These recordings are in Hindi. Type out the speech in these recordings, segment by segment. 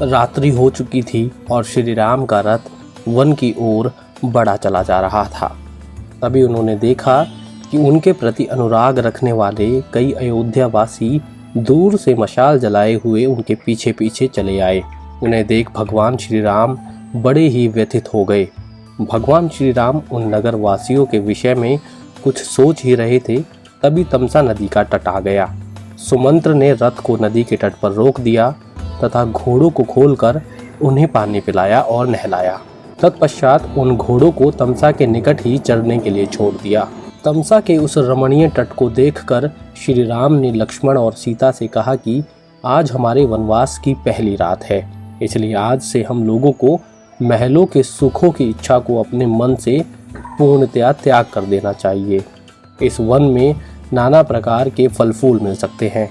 रात्रि हो चुकी थी और श्री राम का रथ वन की ओर बढ़ा चला जा रहा था। तभी उन्होंने देखा कि उनके प्रति अनुराग रखने वाले कई अयोध्यावासी दूर से मशाल जलाए हुए उनके पीछे पीछे चले आए। उन्हें देख भगवान श्री राम बड़े ही व्यथित हो गए। भगवान श्री राम उन नगर वासियों के विषय में कुछ सोच ही रहे थे, तभी तमसा नदी का तट आ गया। सुमंत्र ने रथ को नदी के तट पर रोक दिया तथा घोड़ों को खोलकर उन्हें पानी पिलाया और नहलाया। तत्पश्चात उन घोड़ों को तमसा के निकट ही चरने के लिए छोड़ दिया। तमसा के उस रमणीय तट को देखकर श्री राम ने लक्ष्मण और सीता से कहा कि आज हमारे वनवास की पहली रात है, इसलिए आज से हम लोगों को महलों के सुखों की इच्छा को अपने मन से पूर्णतया त्याग कर देना चाहिए। इस वन में नाना प्रकार के फल फूल मिल सकते हैं,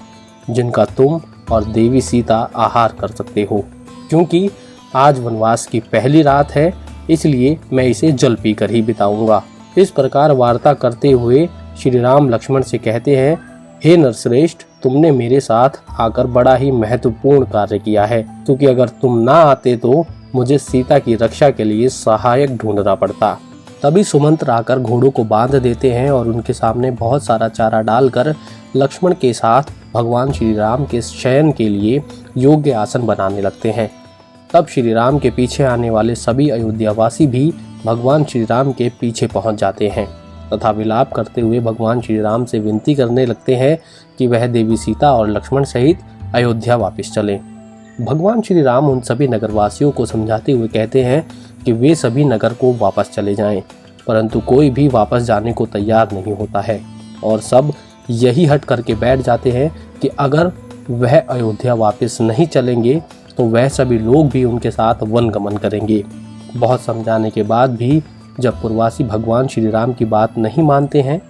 जिनका तुम और देवी सीता आहार कर सकते हो। क्योंकि आज वनवास की पहली रात है, इसलिए मैं इसे जल पीकर ही बिताऊंगा। इस प्रकार वार्ता करते हुए श्री राम लक्ष्मण से कहते हैं, हे नरश्रेष्ठ, तुमने मेरे साथ आकर बड़ा ही महत्वपूर्ण कार्य किया है, क्योंकि अगर तुम ना आते तो मुझे सीता की रक्षा के लिए सहायक ढूंढना पड़ता। तभी सुमंत्र आकर घोड़ों को बांध देते हैं और उनके सामने बहुत सारा चारा डालकर लक्ष्मण के साथ भगवान श्री राम के शयन के लिए योग्य आसन बनाने लगते हैं। तब श्री राम के पीछे आने वाले सभी अयोध्यावासी भी भगवान श्री राम के पीछे पहुंच जाते हैं तथा विलाप करते हुए भगवान श्री राम से विनती करने लगते हैं कि वह देवी सीता और लक्ष्मण सहित अयोध्या वापस चलें। भगवान श्री राम उन सभी नगरवासियों को समझाते हुए कहते हैं कि वे सभी नगर को वापस चले जाएं, परंतु कोई भी वापस जाने को तैयार नहीं होता है और सब यही हट करके बैठ जाते हैं कि अगर वह अयोध्या वापस नहीं चलेंगे तो वह सभी लोग भी उनके साथ वन गमन करेंगे। बहुत समझाने के बाद भी जब पुरवासी भगवान श्री राम की बात नहीं मानते हैं,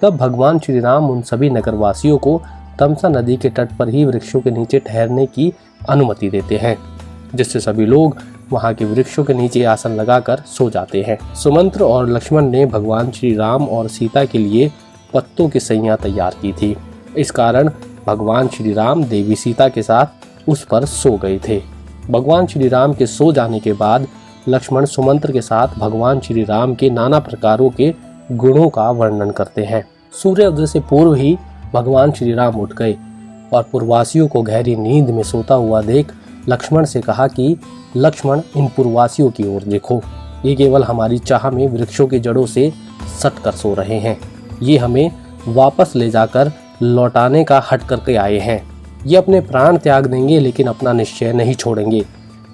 तब भगवान श्री राम उन सभी नगरवासियों को तमसा नदी के तट पर ही वृक्षों के नीचे ठहरने की अनुमति देते हैं, जिससे सभी लोग वहां के वृक्षों के नीचे आसन लगाकर सो जाते हैं। सुमंत्र और लक्ष्मण ने भगवान श्री राम और सीता के लिए पत्तों की सैया तैयार की थी। इस कारण भगवान श्री राम देवी सीता के साथ उस पर सो गए थे। भगवान श्री राम के सो जाने के बाद लक्ष्मण सुमंत्र के साथ भगवान श्री राम के नाना प्रकारों के गुणों का वर्णन करते हैं। सूर्योदय से पूर्व ही भगवान श्री राम उठ गए और पुरवासियों को गहरी नींद में सोता हुआ देख लक्ष्मण से कहा कि लक्ष्मण, इन पुरवासियों की ओर देखो, ये केवल हमारी चाह में वृक्षों की जड़ों से सट कर सो रहे हैं। ये हमें वापस ले जाकर लौटाने का हट करके आए हैं। ये अपने प्राण त्याग देंगे लेकिन अपना निश्चय नहीं छोड़ेंगे।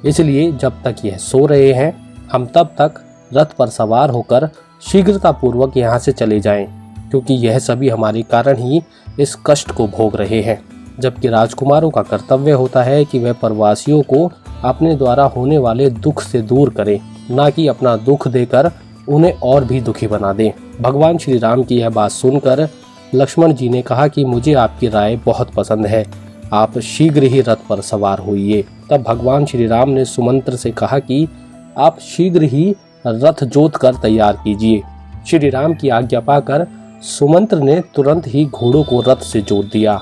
इसलिए जब तक यह सो रहे हैं, हम तब तक रथ पर सवार होकर शीघ्रतापूर्वक यहाँ से चले जाएं, क्योंकि यह सभी हमारे कारण ही इस कष्ट को भोग रहे हैं। जबकि राजकुमारों का कर्तव्य होता है कि वह परवासियों को अपने द्वारा होने वाले दुख से दूर करें, ना कि अपना दुख देकर उन्हें और भी दुखी बना दें। भगवान श्री राम की यह बात सुनकर लक्ष्मण जी ने कहा कि मुझे आपकी राय बहुत पसंद है, आप शीघ्र ही रथ पर सवार होइए। तब भगवान श्री राम ने सुमंत्र से कहा कि आप शीघ्र ही रथ जोत कर तैयार कीजिए। श्री राम की आज्ञा पाकर सुमंत्र ने तुरंत ही घोड़ों को रथ से जोत दिया।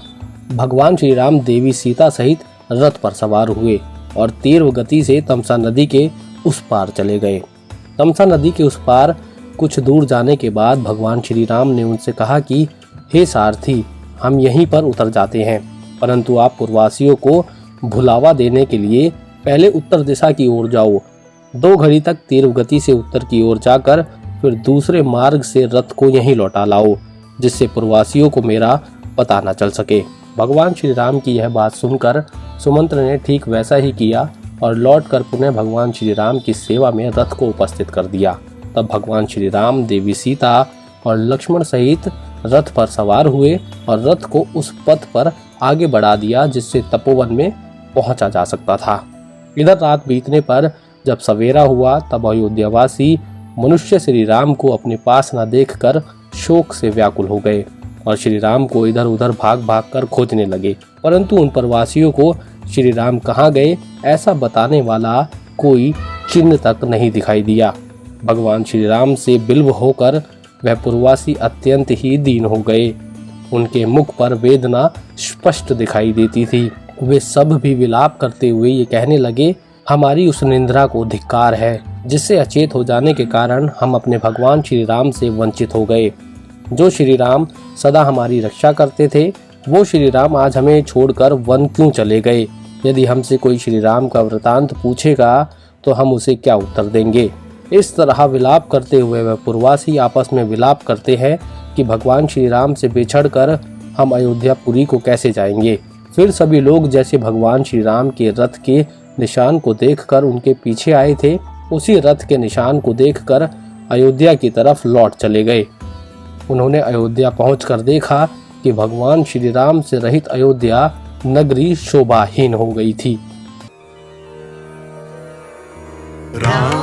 भगवान श्री राम देवी सीता सहित रथ पर सवार हुए और तीव्र गति से तमसा नदी के उस पार चले गए। तमसा नदी के उस पार कुछ दूर जाने के बाद भगवान श्री राम ने उनसे कहा कि हे सारथी, हम यहीं पर उतर जाते हैं, परंतु आप पुरवासियों को भुलावा देने के लिए पहले उत्तर दिशा की ओर जाओ। 2 घड़ी तक तीव्र गति से उत्तर की ओर जाकर फिर दूसरे मार्ग से रथ को यहीं लौटा लाओ, जिससे पुरवासियों को मेरा पता न चल सके। भगवान श्री राम की यह बात सुनकर सुमंत्र ने ठीक वैसा ही किया और लौटकर पुनः भगवान श्री राम की सेवा में रथ को उपस्थित कर दिया। तब भगवान श्री राम देवी सीता और लक्ष्मण सहित रथ पर सवार हुए और रथ को उस पथ पर आगे बढ़ा दिया जिससे तपोवन में पहुंचा जा सकता था। इधर रात बीतने पर जब सवेरा हुआ तब अयोध्यावासी मनुष्य श्री राम को अपने पास न देखकर शोक से व्याकुल हो गए और श्री राम को इधर उधर भाग भाग कर खोजने लगे, परंतु उन प्रवासियों को श्री राम कहाँ गए ऐसा बताने वाला कोई चिन्ह तक नहीं दिखाई दिया। भगवान श्री राम से बिल्व होकर वह पुरवासी अत्यंत ही दीन हो गए। उनके मुख पर वेदना स्पष्ट दिखाई देती थी। वे सब भी विलाप करते हुए ये कहने लगे, हमारी उस निंद्रा को धिक्कार है जिससे अचेत हो जाने के कारण हम अपने भगवान श्री राम से वंचित हो गए। जो श्री राम सदा हमारी रक्षा करते थे, वो श्री राम आज हमें छोड़कर वन क्यों चले गए? यदि हमसे कोई श्री राम का वृतांत पूछेगा तो हम उसे क्या उत्तर देंगे? इस तरह विलाप करते हुए वह पुरवासी आपस में विलाप करते हैं कि भगवान श्री राम से बिछड़कर हम अयोध्यापुरी को कैसे जाएंगे। फिर सभी लोग जैसे भगवान श्री राम के रथ के निशान को देखकर उनके पीछे आए थे, उसी रथ के निशान को देखकर अयोध्या की तरफ लौट चले गए। उन्होंने अयोध्या पहुंचकर देखा कि भगवान श्री राम से रहित अयोध्या नगरी शोभाहीन हो गई थी। राम